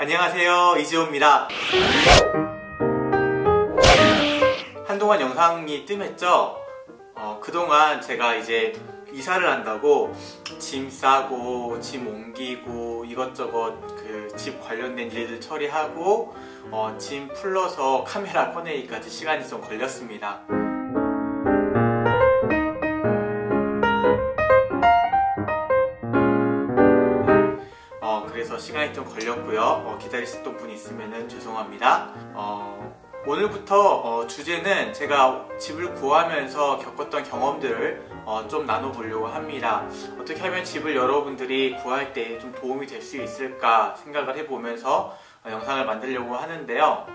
안녕하세요, 이지호입니다. 한동안 영상이 뜸했죠? 그동안 제가 이제 이사를 한다고 짐 싸고 짐 옮기고 이것저것 그 집 관련된 일들 처리하고 짐 풀러서 카메라 꺼내기까지 시간이 좀 걸렸습니다. 그래서 시간이 좀 걸렸고요. 기다리셨던 분이 있으면 죄송합니다. 오늘부터 주제는 제가 집을 구하면서 겪었던 경험들을 좀 나눠보려고 합니다. 어떻게 하면 집을 여러분들이 구할 때 좀 도움이 될 수 있을까 생각을 해보면서 영상을 만들려고 하는데요.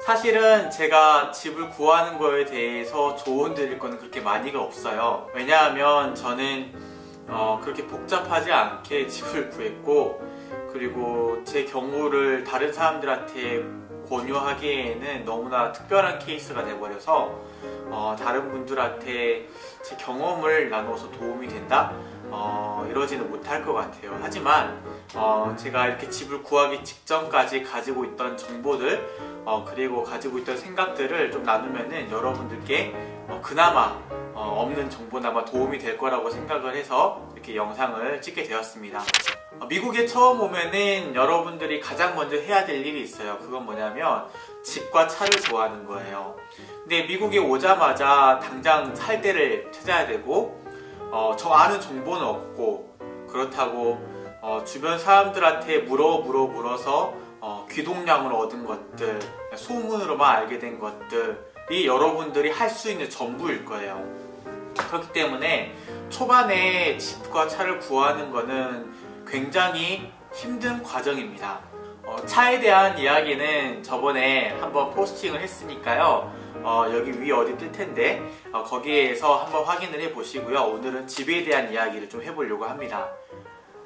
사실은 제가 집을 구하는 거에 대해서 조언 드릴 거는 그렇게 많이가 없어요. 왜냐하면 저는 그렇게 복잡하지 않게 집을 구했고, 그리고 제 경우를 다른 사람들한테 권유하기에는 너무나 특별한 케이스가 돼버려서 다른 분들한테 제 경험을 나눠서 도움이 된다? 이러지는 못할 것 같아요. 하지만 제가 이렇게 집을 구하기 직전까지 가지고 있던 정보들 그리고 가지고 있던 생각들을 좀 나누면은 여러분들께 그나마 없는 정보나마 도움이 될 거라고 생각을 해서 이렇게 영상을 찍게 되었습니다. 미국에 처음 오면은 여러분들이 가장 먼저 해야 될 일이 있어요. 그건 뭐냐면 집과 차를 구하는 거예요. 근데 미국에 오자마자 당장 살 데를 찾아야 되고 저 아는 정보는 없고, 그렇다고 주변 사람들한테 물어서 귀동량으로 얻은 것들, 소문으로만 알게 된 것들이 여러분들이 할 수 있는 전부일 거예요. 그렇기 때문에 초반에 집과 차를 구하는 거는 굉장히 힘든 과정입니다. 차에 대한 이야기는 저번에 한번 포스팅을 했으니까요. 여기 위에 어디 뜰 텐데 거기에서 한번 확인을 해 보시고요. 오늘은 집에 대한 이야기를 좀 해보려고 합니다.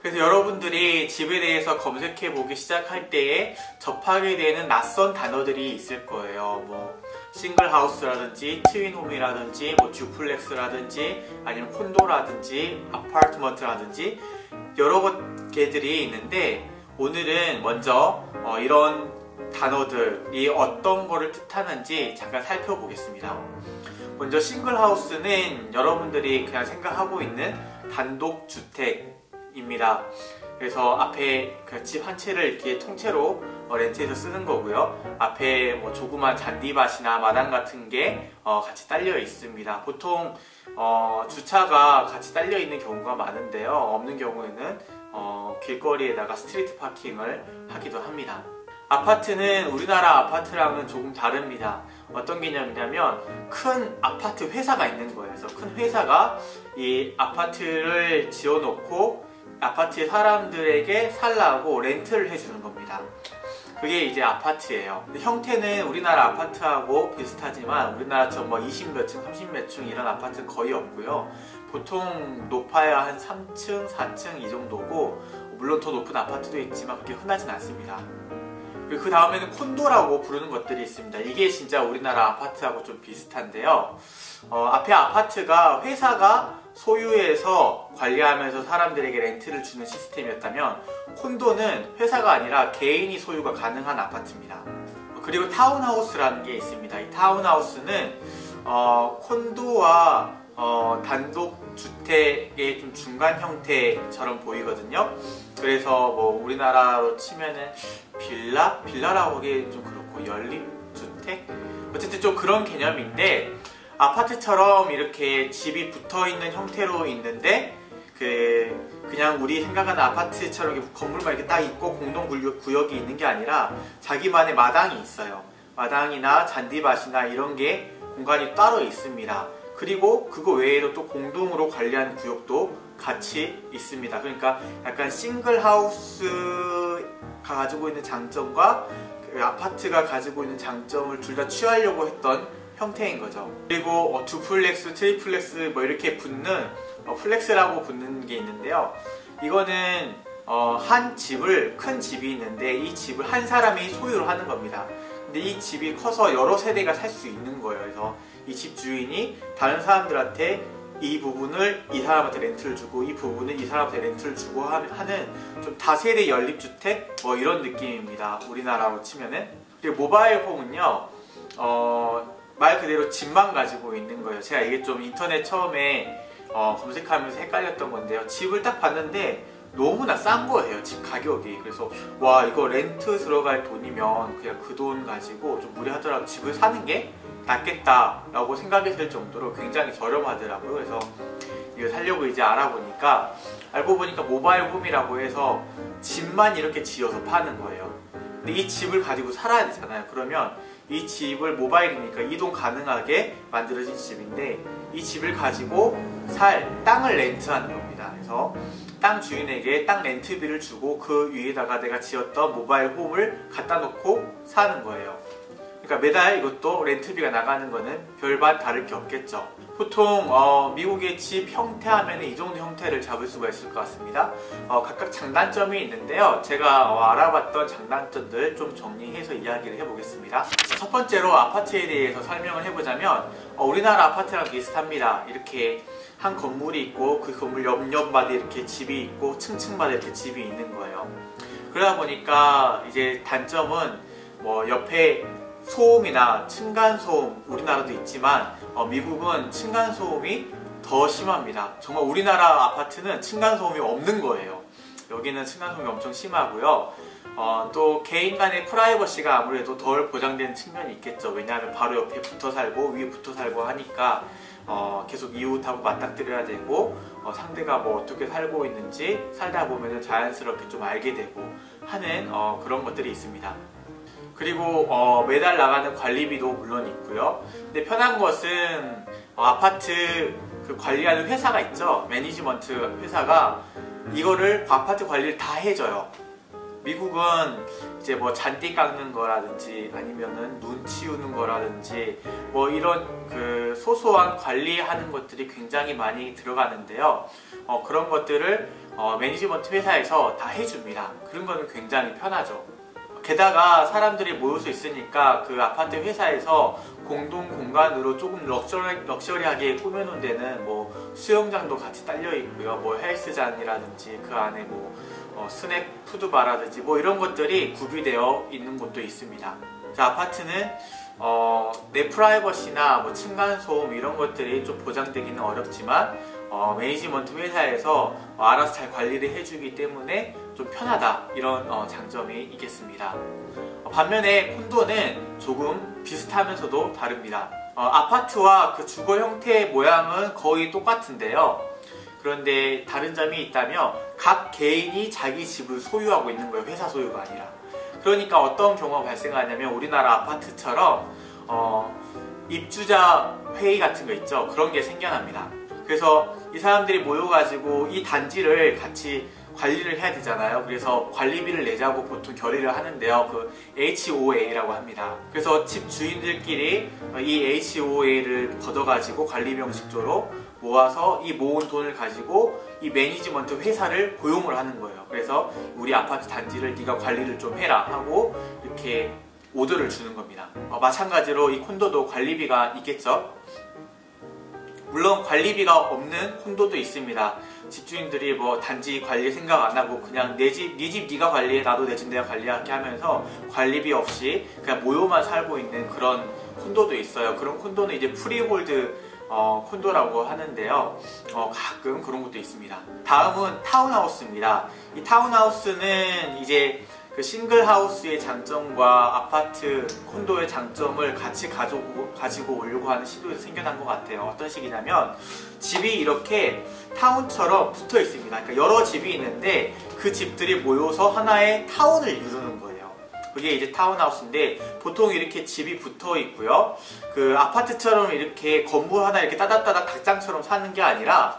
그래서 여러분들이 집에 대해서 검색해 보기 시작할 때에 접하게 되는 낯선 단어들이 있을 거예요. 싱글하우스라든지 트윈홈이라든지 듀플렉스라든지 아니면 콘도라든지 아파트먼트라든지 여러 개들이 있는데, 오늘은 먼저 이런 단어들이 어떤 거를 뜻하는지 잠깐 살펴보겠습니다. 먼저 싱글하우스는 여러분들이 그냥 생각하고 있는 단독주택입니다. 그래서 앞에 집 한 채를 이렇게 통째로 렌트해서 쓰는 거고요. 앞에 조그만 잔디밭이나 마당 같은 게 같이 딸려 있습니다. 보통 주차가 같이 딸려 있는 경우가 많은데요. 없는 경우에는 길거리에다가 스트리트 파킹을 하기도 합니다. 아파트는 우리나라 아파트랑은 조금 다릅니다. 어떤 개념이냐면 큰 아파트 회사가 있는 거예요. 그래서 큰 회사가 이 아파트를 지어놓고 아파트의 사람들에게 살라고 렌트를 해주는 겁니다. 그게 이제 아파트예요. 형태는 우리나라 아파트하고 비슷하지만 우리나라처럼 20몇 층, 30몇 층 이런 아파트는 거의 없고요. 보통 높아야 한 3층, 4층 이 정도고, 물론 더 높은 아파트도 있지만 그렇게 흔하진 않습니다. 그 다음에는 콘도라고 부르는 것들이 있습니다. 이게 진짜 우리나라 아파트하고 좀 비슷한데요. 앞에 아파트가 회사가 소유해서 관리하면서 사람들에게 렌트를 주는 시스템이었다면, 콘도는 회사가 아니라 개인이 소유가 가능한 아파트입니다. 그리고 타운하우스라는 게 있습니다. 이 타운하우스는 콘도와 단독주택의 좀 중간 형태처럼 보이거든요. 그래서 우리나라로 치면은 빌라라고 하기 좀 그렇고, 연립주택? 어쨌든 좀 그런 개념인데, 아파트처럼 이렇게 집이 붙어있는 형태로 있는데, 그냥 우리 생각하는 아파트처럼 이렇게 건물만 이렇게 딱 있고 공동구역이 있는 게 아니라 자기만의 마당이 있어요. 마당이나 잔디밭이나 이런 게 공간이 따로 있습니다. 그리고 그거 외에도 또 공동으로 관리하는 구역도 같이 있습니다. 그러니까 약간 싱글하우스가 가지고 있는 장점과 아파트가 가지고 있는 장점을 둘 다 취하려고 했던 형태인 거죠. 그리고 두플렉스, 트리플렉스 이렇게 붙는 플렉스라고 붙는 게 있는데요. 이거는 한 집을, 큰 집이 있는데 이 집을 한 사람이 소유를 하는 겁니다. 근데 이 집이 커서 여러 세대가 살 수 있는 거예요. 그래서 이 집 주인이 다른 사람들한테 이 부분을 이 사람한테 렌트를 주고 이 부분을 이 사람한테 렌트를 주고 하는 좀 다세대 연립주택 뭐 이런 느낌입니다. 우리나라로 치면은. 그리고 모바일 홈은요 말 그대로 집만 가지고 있는 거예요. 제가 이게 좀 인터넷 처음에 검색하면서 헷갈렸던 건데요. 집을 딱 봤는데 너무나 싼 거예요, 집 가격이. 그래서 와, 이거 렌트 들어갈 돈이면 그냥 그 돈 가지고 좀 무리하더라도 집을 사는 게 낫겠다 라고 생각이 들 정도로 굉장히 저렴하더라고요. 그래서 이거 살려고 이제 알아보니까, 알고 보니까 모바일 홈이라고 해서 집만 이렇게 지어서 파는 거예요. 근데 이 집을 가지고 살아야 되잖아요. 그러면 이 집을 모바일이니까 이동 가능하게 만들어진 집인데, 이 집을 가지고 살 땅을 렌트하는 겁니다. 그래서 땅 주인에게 땅 렌트비를 주고 그 위에다가 내가 지었던 모바일 홈을 갖다 놓고 사는 거예요. 그러니까 매달 이것도 렌트비가 나가는 거는 별반 다를 게 없겠죠. 보통 미국의 집 형태 하면 이 정도 형태를 잡을 수가 있을 것 같습니다. 각각 장단점이 있는데요. 제가 알아봤던 장단점들 좀 정리해서 이야기를 해보겠습니다. 첫 번째로 아파트에 대해서 설명을 해보자면 우리나라 아파트랑 비슷합니다. 이렇게 한 건물이 있고 그 건물 옆마다 이렇게 집이 있고 층층마다 이렇게 집이 있는 거예요. 그러다 보니까 이제 단점은 뭐 옆에 소음이나 층간소음, 우리나라도 있지만 미국은 층간소음이 더 심합니다. 정말 우리나라 아파트는 층간소음이 없는 거예요. 여기는 층간소음이 엄청 심하고요. 또 개인 간의 프라이버시가 아무래도 덜 보장되는 측면이 있겠죠. 왜냐하면 바로 옆에 붙어 살고 위에 붙어 살고 하니까 계속 이웃하고 맞닥뜨려야 되고 상대가 뭐 어떻게 살고 있는지 살다 보면 자연스럽게 좀 알게 되고 하는 그런 것들이 있습니다. 그리고 매달 나가는 관리비도 물론 있고요. 근데 편한 것은 아파트 그 관리하는 회사가 있죠. 매니지먼트 회사가 이거를 아파트 관리를 다 해줘요. 미국은 이제 뭐 잔디 깎는 거라든지 아니면은 눈 치우는 거라든지 뭐 이런 그 소소한 관리하는 것들이 굉장히 많이 들어가는데요. 그런 것들을 매니지먼트 회사에서 다 해줍니다. 그런 거는 굉장히 편하죠. 게다가 사람들이 모일 수 있으니까 그 아파트 회사에서 공동 공간으로 조금 럭셔리하게 꾸며놓은 데는 뭐 수영장도 같이 딸려 있고요. 뭐 헬스장이라든지 그 안에 뭐 스낵 푸드바라든지 뭐 이런 것들이 구비되어 있는 곳도 있습니다. 아파트는 내 프라이버시나 뭐 층간소음 이런 것들이 좀 보장되기는 어렵지만 매니지먼트 회사에서 알아서 잘 관리를 해주기 때문에 좀 편하다, 이런 장점이 있겠습니다. 반면에 콘도는 조금 비슷하면서도 다릅니다. 아파트와 그 주거 형태의 모양은 거의 똑같은데요. 그런데 다른 점이 있다면 각 개인이 자기 집을 소유하고 있는 거예요. 회사 소유가 아니라. 그러니까 어떤 경우가 발생하냐면 우리나라 아파트처럼 입주자 회의 같은 거 있죠. 그런 게 생겨납니다. 그래서 이 사람들이 모여가지고 이 단지를 같이 관리를 해야 되잖아요. 그래서 관리비를 내자고 보통 결의를 하는데요. 그 HOA라고 합니다. 그래서 집 주인들끼리 이 HOA를 걷어가지고 관리 명식조로 모아서 이 모은 돈을 가지고 이 매니지먼트 회사를 고용을 하는 거예요. 그래서 우리 아파트 단지를 네가 관리를 좀 해라 하고 이렇게 오더를 주는 겁니다. 마찬가지로 이 콘도도 관리비가 있겠죠. 물론 관리비가 없는 콘도도 있습니다. 집주인들이 뭐 단지 관리 생각 안 하고 그냥 내 집, 네 집 네가 관리해, 나도 내 집 내가 관리할게 하면서 관리비 없이 그냥 모여만 살고 있는 그런 콘도도 있어요. 그런 콘도는 이제 프리홀드 콘도라고 하는데요. 가끔 그런 것도 있습니다. 다음은 타운하우스입니다. 이 타운하우스는 이제 그 싱글하우스의 장점과 아파트, 콘도의 장점을 같이 가지고 오려고 하는 시도에서 생겨난 것 같아요. 어떤 식이냐면 집이 이렇게 타운처럼 붙어 있습니다. 그러니까 여러 집이 있는데 그 집들이 모여서 하나의 타운을 이루는 거예요. 그게 이제 타운하우스인데 보통 이렇게 집이 붙어 있고요. 그 아파트처럼 이렇게 건물 하나 이렇게 따닥따닥 닭장처럼 사는 게 아니라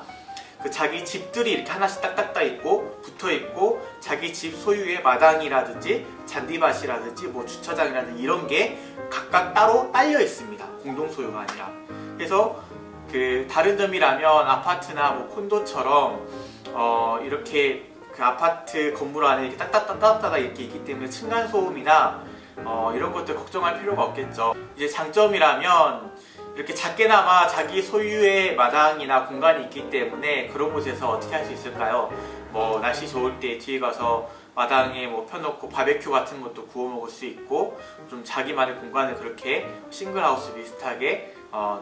그 자기 집들이 이렇게 하나씩 딱딱딱 있고 붙어 있고 자기 집 소유의 마당이라든지 잔디밭이라든지 뭐 주차장이라든지 이런 게 각각 따로 딸려 있습니다. 공동 소유가 아니라. 그래서 그 다른 점이라면 아파트나 뭐 콘도처럼 이렇게 그 아파트 건물 안에 이렇게 딱딱딱딱딱 이렇게 있기 때문에 층간 소음이나 이런 것들 걱정할 필요가 없겠죠. 이제 장점이라면 이렇게 작게나마 자기 소유의 마당이나 공간이 있기 때문에 그런 곳에서 어떻게 할 수 있을까요? 뭐 날씨 좋을 때 뒤에 가서 마당에 뭐 펴놓고 바베큐 같은 것도 구워 먹을 수 있고 좀 자기만의 공간을 그렇게 싱글하우스 비슷하게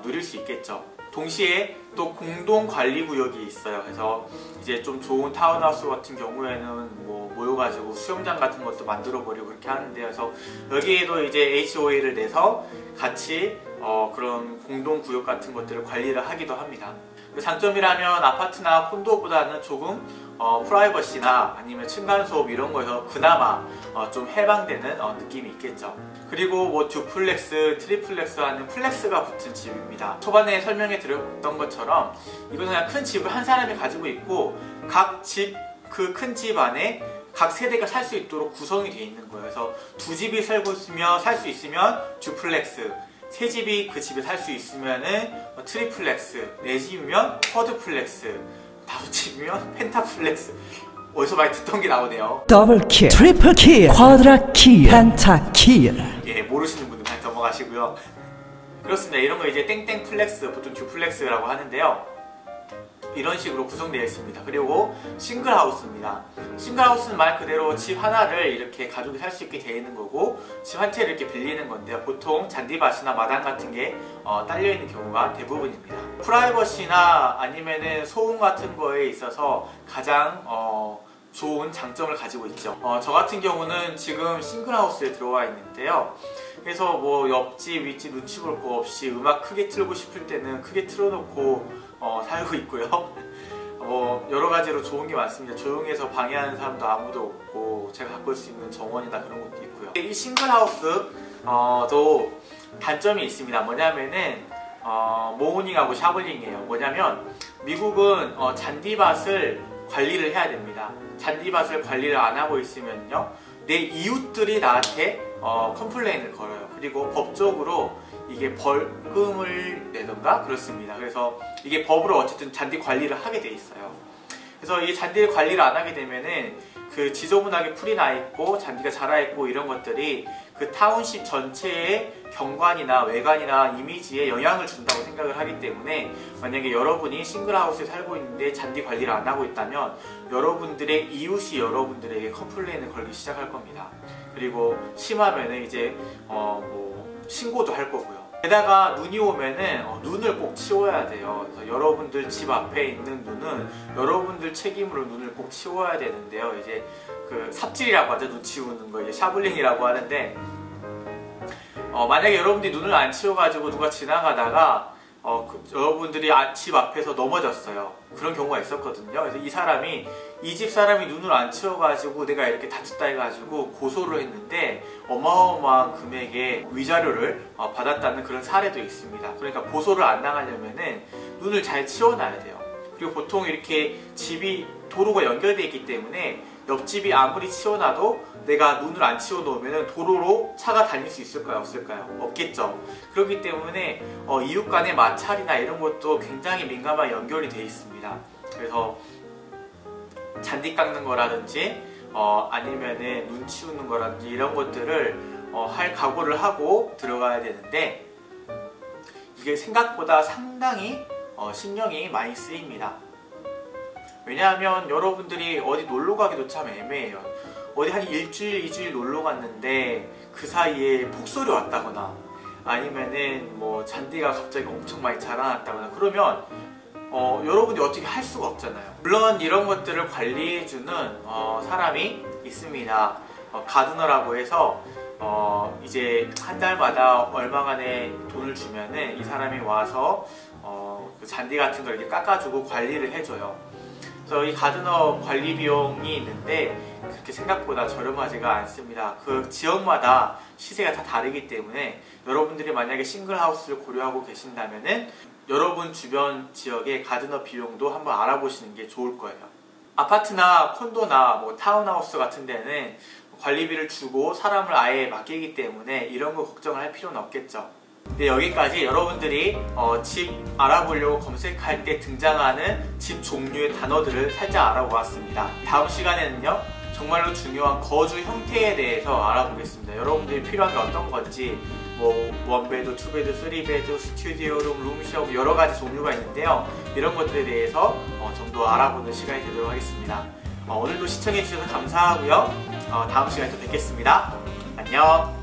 누릴 수 있겠죠. 동시에 또 공동 관리 구역이 있어요. 그래서 이제 좀 좋은 타운하우스 같은 경우에는 뭐 모여가지고 수영장 같은 것도 만들어 버리고 그렇게 하는데요. 그래서 여기에도 이제 HOA를 내서 같이 그런 공동 구역 같은 것들을 관리를 하기도 합니다. 장점이라면 아파트나 콘도보다는 조금 프라이버시나 아니면 층간소음 이런 거에서 그나마 좀 해방되는 느낌이 있겠죠. 그리고 뭐 듀플렉스, 트리플렉스 하는 플렉스가 붙은 집입니다. 초반에 설명해 드렸던 것처럼 이거는 그냥 큰 집을 한 사람이 가지고 있고 각 집, 그 큰 집 안에 각 세대가 살 수 있도록 구성이 되어 있는 거예요. 그래서 두 집이 살고 있으면 살 수 있으면 듀플렉스, 세 집이 그 집에 살 수 있으면은 트리플렉스, 네 집이면 쿼드플렉스, 다섯 집이면 펜타플렉스. 어디서 많이 듣던 게 나오네요. 더블킬, 트리플킬, 쿼드라킬, 펜타킬. 예, 모르시는 분들 그냥 넘어가시고요. 그렇습니다. 이런 거 이제 땡땡 플렉스, 보통 듀플렉스라고 하는데요. 이런 식으로 구성되어 있습니다. 그리고 싱글하우스입니다. 싱글하우스는 말 그대로 집 하나를 이렇게 가족이 살 수 있게 되어 있는 거고 집 한 채를 이렇게 빌리는 건데요. 보통 잔디밭이나 마당 같은 게 딸려 있는 경우가 대부분입니다. 프라이버시나 아니면은 소음 같은 거에 있어서 가장 좋은 장점을 가지고 있죠. 저 같은 경우는 지금 싱글하우스에 들어와 있는데요. 그래서 뭐 옆집, 윗집 눈치 볼 거 없이 음악 크게 틀고 싶을 때는 크게 틀어놓고 살고 있고요. 여러 가지로 좋은 게 많습니다. 조용해서 방해하는 사람도 아무도 없고 제가 가꿀 수 있는 정원이나 그런 것도 있고요. 이 싱글하우스도 단점이 있습니다. 뭐냐면은 모우닝하고 샤블링이에요. 뭐냐면 미국은 잔디밭을 관리를 해야 됩니다. 잔디밭을 관리를 안 하고 있으면요 내 이웃들이 나한테 컴플레인을 걸어요. 그리고 법적으로 이게 벌금을 내던가 그렇습니다. 그래서 이게 법으로 어쨌든 잔디 관리를 하게 돼 있어요. 그래서 이 잔디 관리를 안 하게 되면은 그 지저분하게 풀이 나 있고 잔디가 자라 있고 이런 것들이 그 타운십 전체의 경관이나 외관이나 이미지에 영향을 준다고 생각을 하기 때문에 만약에 여러분이 싱글하우스에 살고 있는데 잔디 관리를 안 하고 있다면 여러분들의 이웃이 여러분들에게 컴플레인을 걸기 시작할 겁니다. 그리고 심하면은 이제 신고도 할 거고요. 게다가 눈이 오면은 눈을 꼭 치워야 돼요. 그래서 여러분들 집 앞에 있는 눈은 여러분들 책임으로 눈을 꼭 치워야 되는데요. 이제 그 삽질이라고 하죠. 눈 치우는 거 이제 샤블링이라고 하는데 만약에 여러분들이 눈을 안 치워가지고 누가 지나가다가 여러분들이 집 앞에서 넘어졌어요. 그런 경우가 있었거든요. 그래서 이 집 사람이 눈을 안 치워가지고 내가 이렇게 다쳤다 해가지고 고소를 했는데 어마어마한 금액의 위자료를 받았다는 그런 사례도 있습니다. 그러니까 고소를 안 당하려면은 눈을 잘 치워놔야 돼요. 그리고 보통 이렇게 집이 도로가 연결되어 있기 때문에 옆집이 아무리 치워놔도 내가 눈을 안 치워놓으면 도로로 차가 다닐 수 있을까요? 없을까요? 없겠죠. 그렇기 때문에 이웃 간의 마찰이나 이런 것도 굉장히 민감하게 연결이 되어 있습니다. 그래서 잔디 깎는 거라든지 아니면은 눈 치우는 거라든지 이런 것들을 할 각오를 하고 들어가야 되는데 이게 생각보다 상당히 신경이 많이 쓰입니다. 왜냐하면 여러분들이 어디 놀러 가기도 참 애매해요. 어디 한 일주일, 2주일 놀러 갔는데 그 사이에 폭설이 왔다거나 아니면은 뭐 잔디가 갑자기 엄청 많이 자라났다거나 그러면 여러분이 어떻게 할 수가 없잖아요. 물론 이런 것들을 관리해주는 사람이 있습니다. 가드너라고 해서 이제 한 달마다 얼마간의 돈을 주면은 이 사람이 와서 그 잔디 같은 걸 이렇게 깎아주고 관리를 해줘요. 그래서 이 가드너 관리 비용이 있는데 그렇게 생각보다 저렴하지가 않습니다. 그 지역마다 시세가 다 다르기 때문에 여러분들이 만약에 싱글하우스를 고려하고 계신다면은 여러분 주변 지역의 가드너 비용도 한번 알아보시는 게 좋을 거예요. 아파트나 콘도나 뭐 타운하우스 같은 데는 관리비를 주고 사람을 아예 맡기기 때문에 이런 거 걱정을 할 필요는 없겠죠. 네, 여기까지 여러분들이 집 알아보려고 검색할 때 등장하는 집 종류의 단어들을 살짝 알아보았습니다. 다음 시간에는요 정말로 중요한 거주 형태에 대해서 알아보겠습니다. 여러분들이 필요한 게 어떤 건지, 뭐 원베드, 투베드, 쓰리베드, 스튜디오룸, 룸샵 여러 가지 종류가 있는데요. 이런 것들에 대해서 좀 더 알아보는 시간이 되도록 하겠습니다. 오늘도 시청해 주셔서 감사하고요. 다음 시간에 또 뵙겠습니다. 안녕.